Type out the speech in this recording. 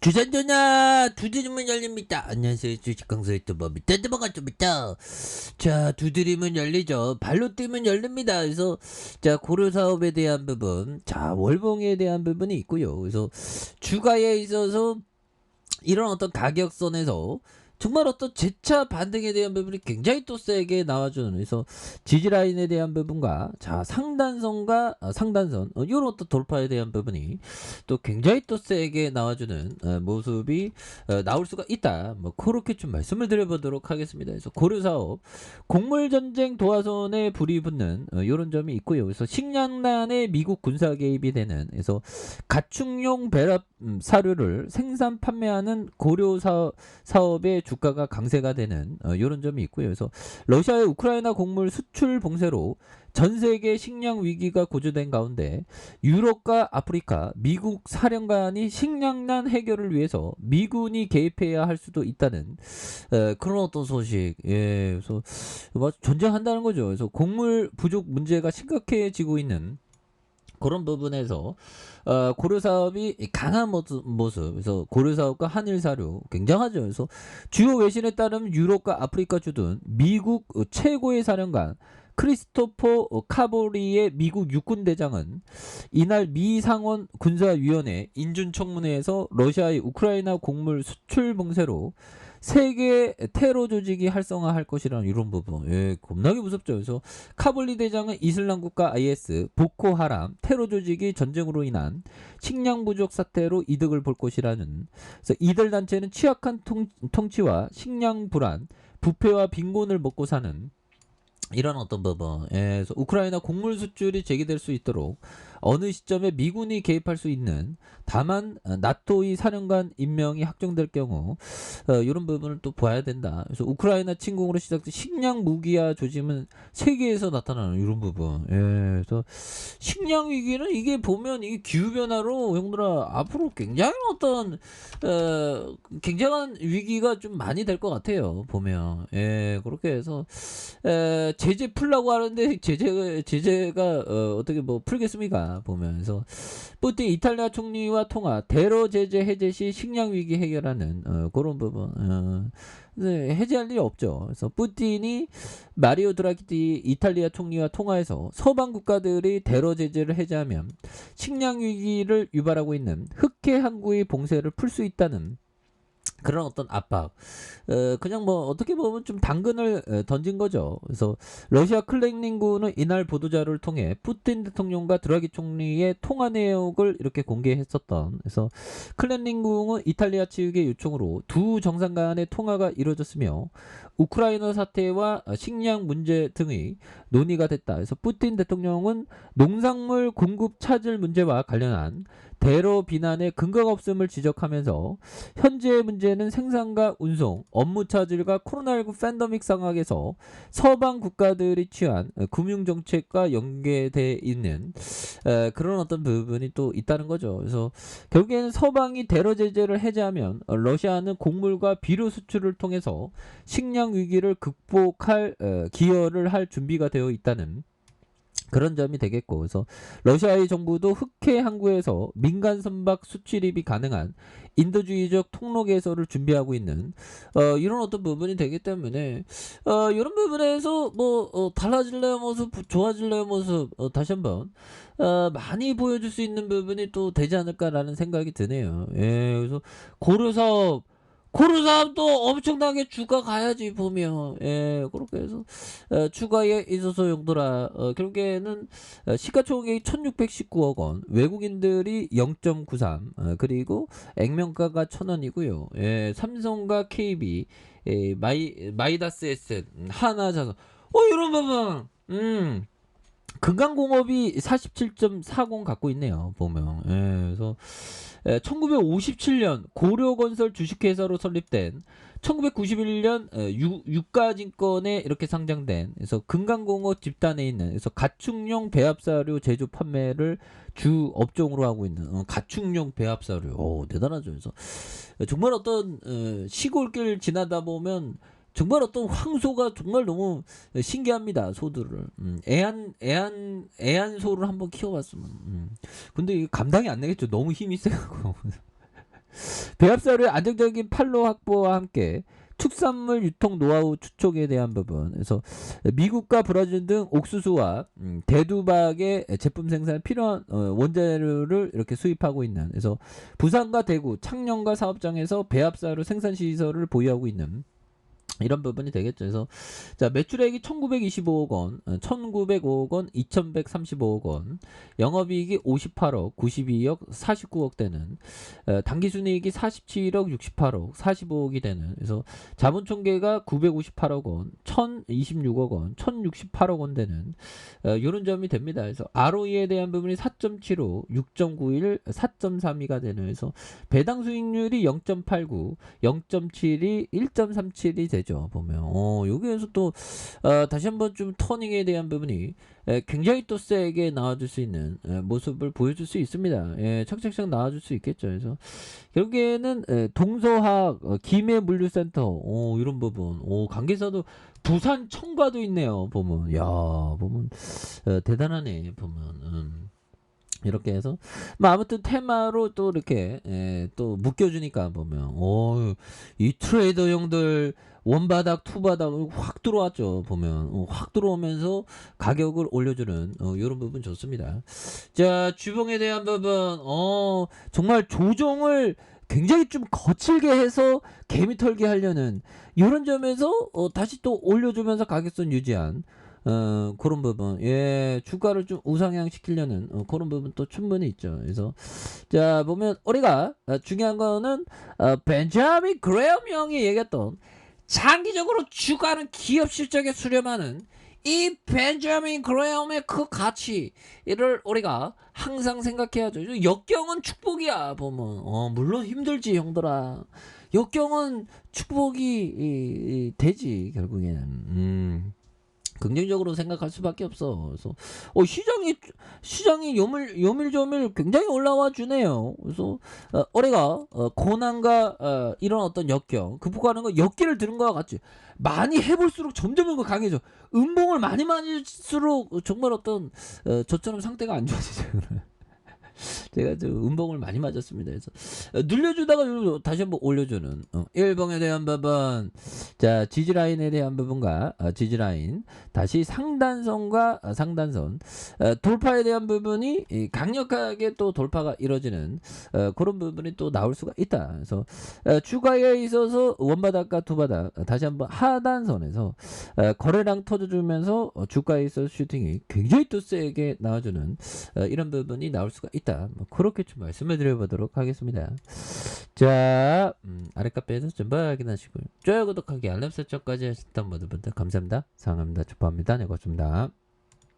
주산전화 두드리면 열립니다. 안녕하세요. 주식강사 유튜버입니다. 반갑습니다. 자, 두드리면 열리죠. 발로 뛰면 열립니다. 그래서 자, 고려사업에 대한 부분, 자, 월봉에 대한 부분이 있고요. 그래서 주가에 있어서 이런 어떤 가격선에서 정말 어떤 재차 반등에 대한 부분이 굉장히 또 세게 나와주는, 그래서 지지라인에 대한 부분과 자 상단선과 상단선 이런 어떤 돌파에 대한 부분이 또 굉장히 또 세게 나와주는 모습이 나올 수가 있다. 뭐 그렇게 좀 말씀을 드려보도록 하겠습니다. 그래서 고려사업 곡물전쟁 도화선에 불이 붙는 이런 점이 있고요. 그래서 식량난에 미국 군사 개입이 되는, 그래서 가축용 배랍 사료를 생산 판매하는 고려 사업의 주가가 강세가 되는 이런 점이 있고요. 그래서 러시아의 우크라이나 곡물 수출 봉쇄로 전 세계 식량 위기가 고조된 가운데 유럽과 아프리카 미국 사령관이 식량난 해결을 위해서 미군이 개입해야 할 수도 있다는 그런 어떤 소식. 예, 그래서 전쟁한다는 거죠. 그래서 곡물 부족 문제가 심각해지고 있는 그런 부분에서 고려사업이 강한 모습, 그래서 고려사업과 한일사료 굉장하죠. 그래서 주요 외신에 따르면 유럽과 아프리카 주둔 미국 최고의 사령관 크리스토퍼 카보리의 미국 육군대장은 이날 미 상원 군사위원회 인준청문회에서 러시아의 우크라이나 곡물 수출 봉쇄로 세계 테러 조직이 활성화할 것이라는 이런 부분, 예, 겁나게 무섭죠. 그래서 카볼리 대장은 이슬람 국가 IS, 보코하람 테러 조직이 전쟁으로 인한 식량 부족 사태로 이득을 볼 것이라는, 그래서 이들 단체는 취약한 통치와 식량 불안, 부패와 빈곤을 먹고 사는 이런 어떤 부분, 예, 그래서 우크라이나 곡물 수출이 재개될 수 있도록 어느 시점에 미군이 개입할 수 있는, 다만 나토의 사령관 임명이 확정될 경우 이런 부분을 또 봐야 된다. 그래서 우크라이나 침공으로 시작된 식량 무기화 조짐은 세계에서 나타나는 이런 부분, 예, 그래서 식량 위기는 이게 보면 이게 기후 변화로 형들아 앞으로 굉장히 어떤 굉장한 위기가 좀 많이 될 것 같아요. 보면, 예, 그렇게 해서 제재 풀라고 하는데 제재가 어떻게 뭐 풀겠습니까? 보면서 푸틴 이탈리아 총리와 통화, 테러 제재 해제 시 식량 위기 해결하는 그런 부분, 해제할 일이 없죠. 그래서 푸틴이 마리오 드라기 이탈리아 총리와 통화해서 서방 국가들이 테러 제재를 해제하면 식량 위기를 유발하고 있는 흑해 항구의 봉쇄를 풀 수 있다는 그런 어떤 압박, 그냥 뭐 어떻게 보면 좀 당근을 던진 거죠. 그래서 러시아 클렘린궁은 이날 보도자료를 통해 푸틴 대통령과 드라기 총리의 통화 내역을 이렇게 공개했었던, 그래서 클렘린궁은 이탈리아 측의 요청으로 두 정상 간의 통화가 이루어졌으며 우크라이나 사태와 식량 문제 등의 논의가 됐다. 그래서 푸틴 대통령은 농산물 공급 차질 문제와 관련한 테러 비난에 근거가 없음을 지적하면서 현재의 문제는 생산과 운송, 업무 차질과 코로나19 팬데믹 상황에서 서방 국가들이 취한 금융정책과 연계되어 있는 그런 어떤 부분이 또 있다는 거죠. 그래서 결국에는 서방이 테러 제재를 해제하면 러시아는 곡물과 비료 수출을 통해서 식량 위기를 극복할 기여를 할 준비가 되어 있다는 그런 점이 되겠고, 그래서 러시아의 정부도 흑해 항구에서 민간 선박 수출입이 가능한 인도주의적 통로 개설을 준비하고 있는 이런 어떤 부분이 되기 때문에 이런 부분에서 뭐 달라질래요 모습, 좋아질래요 모습, 다시 한번 많이 보여줄 수 있는 부분이 또 되지 않을까라는 생각이 드네요. 예, 그래서 고르사업도 엄청나게 주가 가야지 보면, 예, 그렇게 해서 추가에 있어서 용도라 결국에는 시가총액이 1619억 원, 외국인들이 0.93, 그리고 액면가가 1000원이고요. 예, 삼성과 KB, 예, 마이다스 에셋, 하나자산, 이런 부분, 금강공업이 47.40 갖고 있네요. 보면, 예, 그래서 1957년 고려건설 주식회사로 설립된, 1991년 유가증권에 이렇게 상장된, 그래서 금강공업 집단에 있는, 그래서 가축용 배합사료 제조 판매를 주 업종으로 하고 있는 가축용 배합사료, 대단하죠. 그래서 정말 어떤 시골길 지나다 보면 정말 어떤 황소가 정말 너무 신기합니다. 소들을. 애완소를 한번 키워봤으면. 근데 이게 감당이 안 되겠죠. 너무 힘이 세고. 배합사료의 안정적인 판로 확보와 함께 축산물 유통 노하우 추적에 대한 부분. 그래서 미국과 브라질 등 옥수수와 대두박의 제품 생산에 필요한 원재료를 이렇게 수입하고 있는. 그래서 부산과 대구, 창녕과 사업장에서 배합사료 생산 시설을 보유하고 있는. 이런 부분이 되겠죠. 그래서 자, 매출액이 1925억 원, 1905억 원, 2135억 원, 영업이익이 58억, 92억, 49억 되는, 당기순이익이 47억, 68억, 45억이 되는. 그래서 자본총계가 958억 원, 1026억 원, 1068억 원 되는 이런 점이 됩니다. 그래서 ROE에 대한 부분이 4.75, 6.91, 4.32가 되는. 그래서 배당 수익률이 0.89, 0.72, 1.37이 되죠. 보면 여기에서 또 다시 한번 좀 터닝에 대한 부분이 굉장히 또 세게 나와줄 수 있는 모습을 보여줄 수 있습니다. 착착착 나와줄 수 있겠죠. 그래서 결국에는 동서학 김해물류센터 이런 부분 관계사도 부산 청과도 있네요. 보면 야 보면 대단하네. 보면 이렇게 해서 뭐 아무튼 테마로 또 이렇게 또 묶여주니까 보면 이 트레이더 형들 원바닥 투바닥 확 들어왔죠. 보면 확 들어오면서 가격을 올려주는 이런 부분 좋습니다. 자, 주봉에 대한 부분 정말 조정을 굉장히 좀 거칠게 해서 개미 털기 하려는 이런 점에서 다시 또 올려주면서 가격선 유지한 그런 부분, 주가를 좀 우상향 시키려는 그런 부분 또 충분히 있죠. 그래서 자 보면 우리가 중요한 거는 벤자민 그레엄 형이 얘기했던 장기적으로 주가는 기업 실적에 수렴하는 이 벤자민 그레엄의 그 가치를 우리가 항상 생각해야죠. 역경은 축복이야. 보면 물론 힘들지 형들아. 역경은 축복이 되지 결국에는. 긍정적으로 생각할 수밖에 없어. 그래서 시장이 요밀조밀 굉장히 올라와 주네요. 그래서 우리가 고난과 이런 어떤 역경 극복하는 거 역기를 들은 것과 같이 많이 해볼수록 점점 더 강해져. 음봉을 많이 맞을수록 정말 어떤 저처럼 상태가 안 좋아지죠. 제가 좀 음봉을 많이 맞았습니다. 그래서 눌려주다가 다시 한번 올려주는 1봉에 대한 부분, 자 지지라인에 대한 부분과 지지라인 다시 상단선과 상단선 돌파에 대한 부분이 강력하게 또 돌파가 이루어지는 그런 부분이 또 나올 수가 있다. 그래서 주가에 있어서 원바닥과 두바닥 다시 한번 하단선에서 거래량 터져주면서 주가에 있어서 슈팅이 굉장히 또 세게 나와주는 이런 부분이 나올 수가 있다. 뭐 그렇게 좀 말씀을 드려보도록 하겠습니다. 자, 아랫카페에서 전부 확인하시고요. 좋아요, 구독하기, 알람 설정까지 하셨던 모든 분들 감사합니다. 사랑합니다. 축하합니다. 네, 고맙습니다.